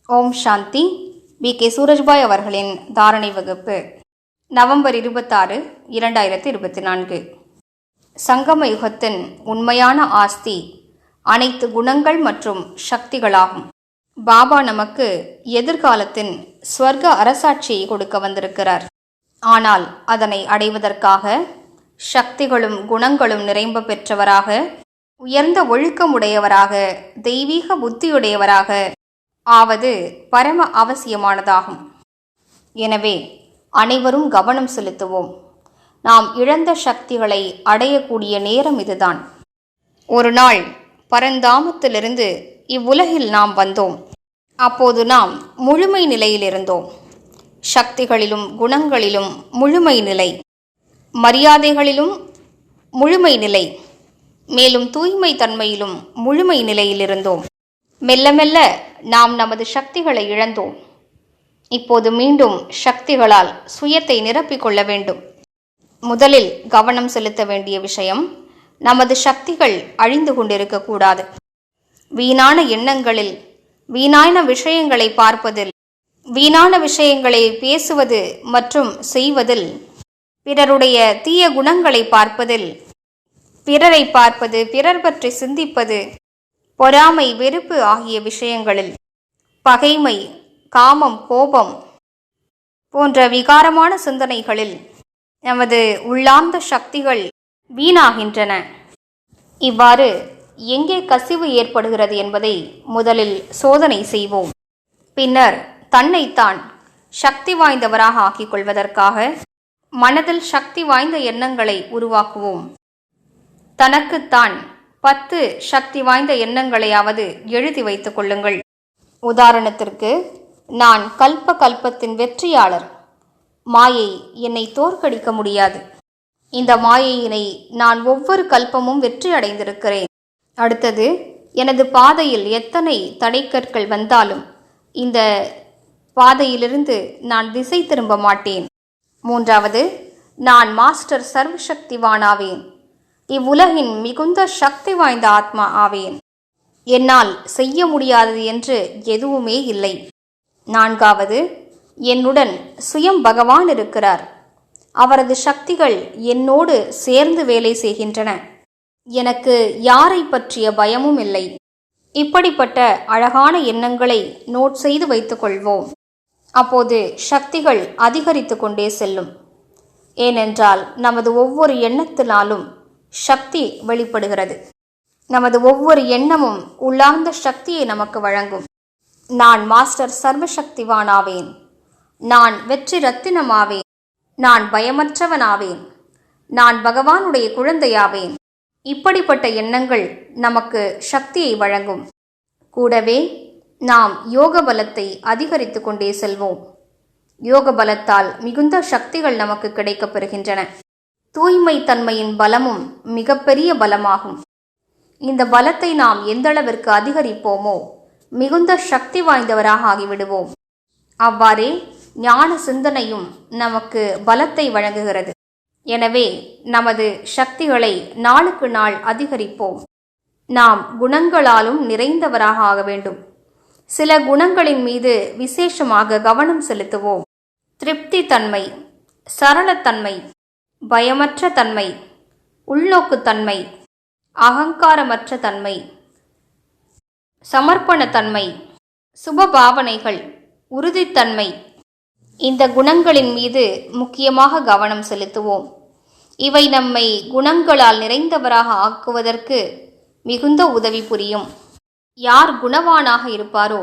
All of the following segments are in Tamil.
ஓம் சாந்தி. கே சூரஜ்பாய் அவர்களின் தாரணை வகுப்பு நவம்பர் 26, 2024. சங்கம யுகத்தின் உண்மையான ஆஸ்தி அனைத்து குணங்கள் மற்றும் சக்திகளாகும். பாபா நமக்கு எதிர்காலத்தின் ஸ்வர்க்க அரசாட்சியை கொடுக்க வந்திருக்கிறார். ஆனால் அதனை அடைவதற்காக சக்திகளும் குணங்களும் நிறைம்ப பெற்றவராக, உயர்ந்த ஒழுக்கமுடையவராக, தெய்வீக புத்தியுடையவராக ஆவது பரம அவசியமானதாகும். எனவே அனைவரும் கவனம் செலுத்துவோம். நாம் இழந்த சக்திகளை அடையக்கூடிய நேரம் இதுதான். ஒரு நாள் பரந்தாமத்திலிருந்து இவ்வுலகில் நாம் வந்தோம். அப்போது நாம் முழுமை நிலையில் இருந்தோம். சக்திகளிலும் குணங்களிலும் முழுமை நிலை, மரியாதைகளிலும் முழுமை நிலை, மேலும் தூய்மை தன்மையிலும் முழுமை நிலையில் இருந்தோம். மெல்ல மெல்ல நாம் நமது சக்திகளை இழந்தோம். இப்போது மீண்டும் சக்திகளால் சுயத்தை நிரப்பிக் கொள்ள வேண்டும். முதலில் கவனம் செலுத்த வேண்டிய விஷயம், நமது சக்திகள் அழிந்து கொண்டிருக்கக்கூடாது. வீணான எண்ணங்களில், வீணான விஷயங்களை பார்ப்பதில், வீணான விஷயங்களை பேசுவது மற்றும் செய்வதில், பிறருடைய தீய குணங்களை பார்ப்பதில், பிறரை பார்ப்பது, பிறர் பற்றி சிந்திப்பது, பொறாமை, வெறுப்பு ஆகிய விஷயங்களில், பகைமை, காமம், கோபம் போன்ற விகாரமான சிந்தனைகளில் நமது உள்ளார்ந்த சக்திகள் வீணாகின்றன. இவ்வாறு எங்கே கசிவு ஏற்படுகிறது என்பதை முதலில் சோதனை செய்வோம். பின்னர் தன்னைத்தான் சக்தி வாய்ந்தவராக ஆக்கிக் கொள்வதற்காக மனதில் சக்தி வாய்ந்த எண்ணங்களை உருவாக்குவோம். தனக்குத்தான் 10 சக்தி வாய்ந்த எண்ணங்களையாவது எழுதி வைத்துக் கொள்ளுங்கள். உதாரணத்திற்கு, நான் கல்பத்தின் வெற்றியாளர். மாயை என்னை தோற்கடிக்க முடியாது. இந்த மாயையினை நான் ஒவ்வொரு கல்பமும் வெற்றி அடைந்திருக்கிறேன். அடுத்தது, எனது பாதையில் எத்தனை தடைக்கற்கள் வந்தாலும் இந்த பாதையிலிருந்து நான் திசை திரும்ப மாட்டேன். மூன்றாவது, நான் மாஸ்டர் சர்வசக்திவானாவேன். இவ்வுலகின் மிகுந்த சக்தி வாய்ந்த ஆத்மா ஆவேன். என்னால் செய்ய முடியாதது என்று எதுவுமே இல்லை. நான்காவது, என்னுடன் சுயம் பகவான் இருக்கிறார். அவரது சக்திகள் என்னோடு சேர்ந்து வேலை செய்கின்றன. எனக்கு யாரை பற்றிய பயமும் இல்லை. இப்படிப்பட்ட அழகான எண்ணங்களை நோட் செய்து வைத்துக் கொள்வோம். அப்போது சக்திகள் அதிகரித்து கொண்டே செல்லும். ஏனென்றால் நமது ஒவ்வொரு எண்ணத்தினாலும் சக்தி வெளிப்படுகிறது. நமது ஒவ்வொரு எண்ணமும் உள்ளார்ந்த சக்தியை நமக்கு வழங்கும். நான் மாஸ்டர் சர்வசக்திவானாவேன். நான் வெற்றி ரத்தினமாவேன். நான் பயமற்றவனாவேன். நான் பகவானுடைய குழந்தையாவேன். இப்படிப்பட்ட எண்ணங்கள் நமக்கு சக்தியை வழங்கும். கூடவே நாம் யோக பலத்தை அதிகரித்து கொண்டே செல்வோம். யோக பலத்தால் மிகுந்த சக்திகள் நமக்கு கிடைக்கப் பெறுகின்றன. தூய்மை தன்மையின் பலமும் மிகப்பெரிய பலமாகும். இந்த பலத்தை நாம் எந்தளவிற்கு அதிகரிப்போமோ மிகுந்த சக்தி வாய்ந்தவராக ஆகிவிடுவோம். அவ்வாறே ஞான சிந்தனையும் நமக்கு பலத்தை வழங்குகிறது. எனவே நமது சக்திகளை நாளுக்கு நாள் அதிகரிப்போம். நாம் குணங்களாலும் நிறைந்தவராக ஆக வேண்டும். சில குணங்களின் மீது விசேஷமாக கவனம் செலுத்துவோம். திருப்தி தன்மை, சரளத்தன்மை, பயமற்ற தன்மை, உள்நோக்குத்தன்மை, அகங்காரமற்ற தன்மை, சமர்ப்பணத்தன்மை, சுபபாவனைகள், உறுதித்தன்மை. இந்த குணங்களின் மீது முக்கியமாக கவனம் செலுத்துவோம். இவை நம்மை குணங்களால் நிறைந்தவராக ஆக்குவதற்கு மிகுந்த உதவி புரியும். யார் குணவானாக இருப்பாரோ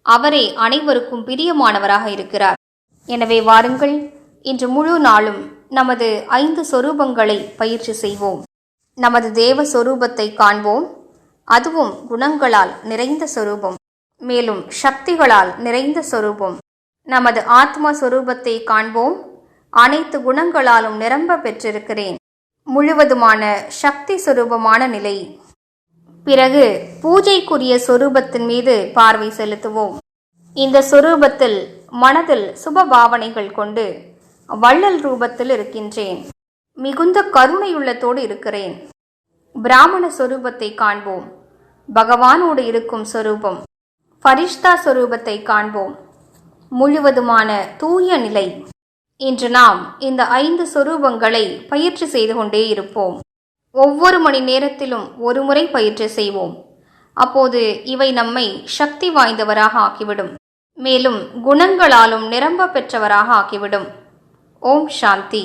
அவரே அனைவருக்கும் பிரியமானவராக இருக்கிறார். எனவே வாருங்கள், இன்று முழு நாளும் நமது 5 சொரூபங்களை பயிற்சி செய்வோம். நமது தேவ சொரூபத்தை காண்போம். அதுவும் குணங்களால் நிறைந்த சொரூபம், மேலும் சக்திகளால் நிறைந்த சொரூபம். நமது ஆத்ம சொரூபத்தை காண்போம். அனைத்து குணங்களாலும் நிரம்ப பெற்றிருக்கிறேன். முழுவதுமான சக்தி சொரூபமான நிலை. பிறகு பூஜைக்குரிய சொரூபத்தின் மீது பார்வை செலுத்துவோம். இந்த சொரூபத்தில் மனதில் சுப பாவனைகள் கொண்டு வள்ளல் ரூபத்தில் இருக்கின்றேன். மிகுந்த கருணையுள்ளத்தோடு இருக்கிறேன். பிராமண சொரூபத்தை காண்போம். பகவானோடு இருக்கும் சொரூபம். பரிஷ்தா சொரூபத்தை காண்போம். முழுவதுமான தூய நிலை. இன்று நாம் இந்த 5 சொரூபங்களை பயிற்சி செய்து கொண்டே இருப்போம். ஒவ்வொரு மணி நேரத்திலும் ஒரு முறை பயிற்சி செய்வோம். அப்போது இவை நம்மை சக்தி வாய்ந்தவராக ஆக்கிவிடும். மேலும் குணங்களாலும் நிரம்ப பெற்றவராக ஆக்கிவிடும். ஓம் சாந்தி.